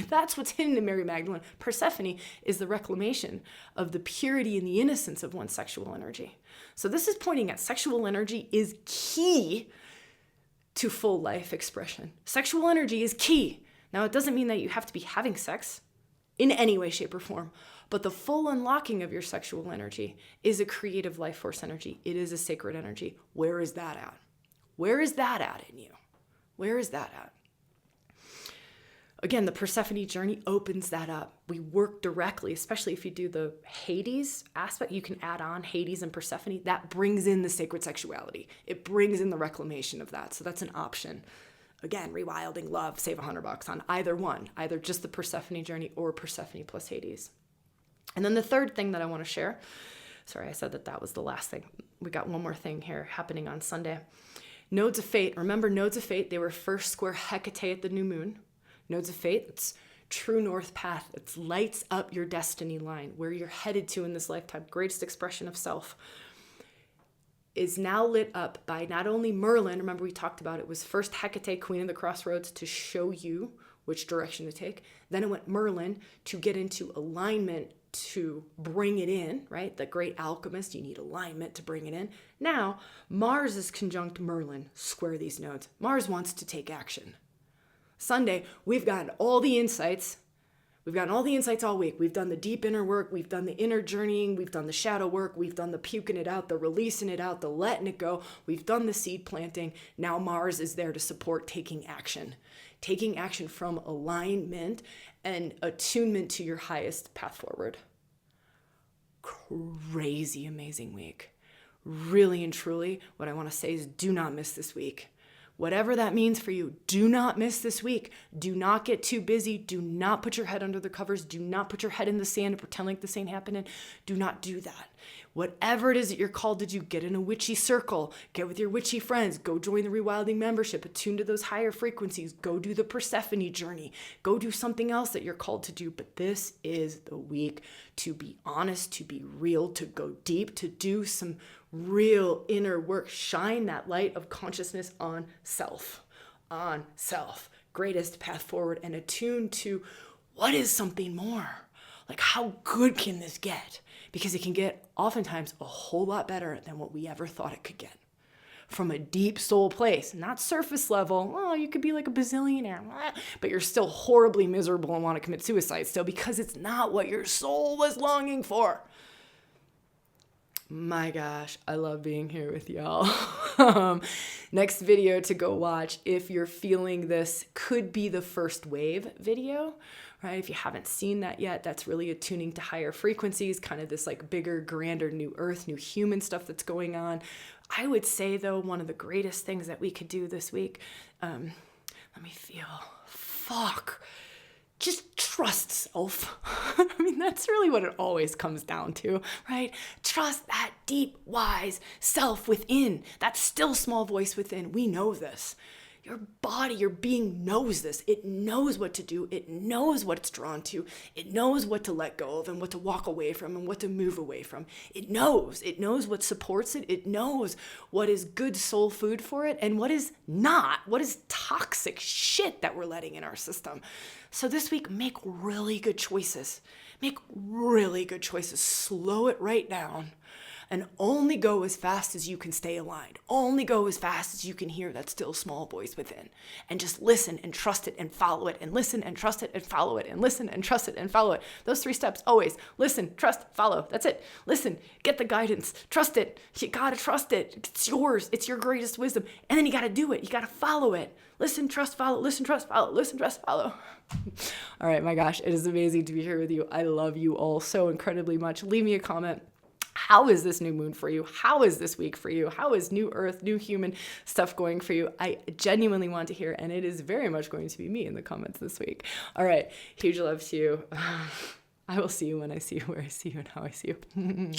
that's what's hidden in Mary Magdalene. Persephone is the reclamation of the purity and the innocence of one's sexual energy. So this is pointing at sexual energy is key to full life expression. Sexual energy is key. Now, it doesn't mean that you have to be having sex in any way, shape, or form, but the full unlocking of your sexual energy is a creative life force energy. It is a sacred energy. Where is that at? Where is that at in you? Where is that at? Again, the Persephone journey opens that up. We work directly, especially if you do the Hades aspect, you can add on Hades and Persephone. That brings in the sacred sexuality. It brings in the reclamation of that. So that's an option. Again, Rewilding Love, save $100 on either one, either just the Persephone journey or Persephone plus Hades. And then the third thing that I want to share, sorry, I said that was the last thing. We got one more thing here happening on Sunday. Nodes of Fate. Remember Nodes of Fate? They were first square Hecate at the new moon. Nodes of Fate, it's true north path. It lights up your destiny line, where you're headed to in this lifetime. Greatest expression of self is now lit up by not only Merlin. Remember we talked about it was first Hecate, Queen of the Crossroads, to show you which direction to take. Then it went Merlin to get into alignment to bring it in, right? The great alchemist, you need alignment to bring it in. Now, Mars is conjunct Merlin, square these nodes. Mars wants to take action. Sunday, we've gotten all the insights. We've gotten all the insights all week. We've done the deep inner work. We've done the inner journeying. We've done the shadow work. We've done the puking it out, the releasing it out, the letting it go. We've done the seed planting. Now Mars is there to support taking action. Taking action from alignment and attunement to your highest path forward. Crazy amazing week. Really and truly, what I want to say is do not miss this week. Whatever that means for you, do not miss this week. Do not get too busy. Do not put your head under the covers. Do not put your head in the sand and pretend like this ain't happening. Do not do that. Whatever it is that you're called to do, get in a witchy circle. Get with your witchy friends. Go join the ReWilding membership. Attune to those higher frequencies. Go do the Persephone journey. Go do something else that you're called to do. But this is the week to be honest, to be real, to go deep, to do some real inner work. Shine that light of consciousness on self. Greatest path forward, and attune to what is something more. Like, how good can this get? Because it can get oftentimes a whole lot better than what we ever thought it could get. From a deep soul place, not surface level. Oh, you could be like a bazillionaire, but you're still horribly miserable and want to commit suicide still because it's not what your soul was longing for. My gosh, I love being here with y'all. Next video to go watch, if you're feeling this, could be the first wave video, right? If you haven't seen that yet, that's really attuning to higher frequencies, kind of this like bigger, grander new earth, new human stuff that's going on. I would say though, one of the greatest things that we could do this week, just trust self. I mean, that's really what it always comes down to, right? Trust that deep, wise self within, that still small voice within. We know this. Your body, your being knows this. It knows what to do. It knows what it's drawn to. It knows what to let go of and what to walk away from and what to move away from. It knows. It knows what supports it. It knows what is good soul food for it and what is not, what is toxic shit that we're letting in our system. So this week, make really good choices. Make really good choices. Slow it right down. And only go as fast as you can stay aligned. Only go as fast as you can hear that still small voice within. And just listen and trust it and follow it. And listen and trust it and follow it. And listen and trust it and follow it. Those 3 steps, always. Listen, trust, follow. That's it. Listen, get the guidance. Trust it. You gotta trust it. It's yours. It's your greatest wisdom. And then you gotta do it. You gotta follow it. Listen, trust, follow. Listen, trust, follow. Listen, trust, follow. All right, my gosh, it is amazing to be here with you. I love you all so incredibly much. Leave me a comment. How is this new moon for you? How is this week for you? How is new earth, new human stuff going for you? I genuinely want to hear, and it is very much going to be me in the comments this week. All right, huge love to you. I will see you when I see you, where I see you, and how I see you.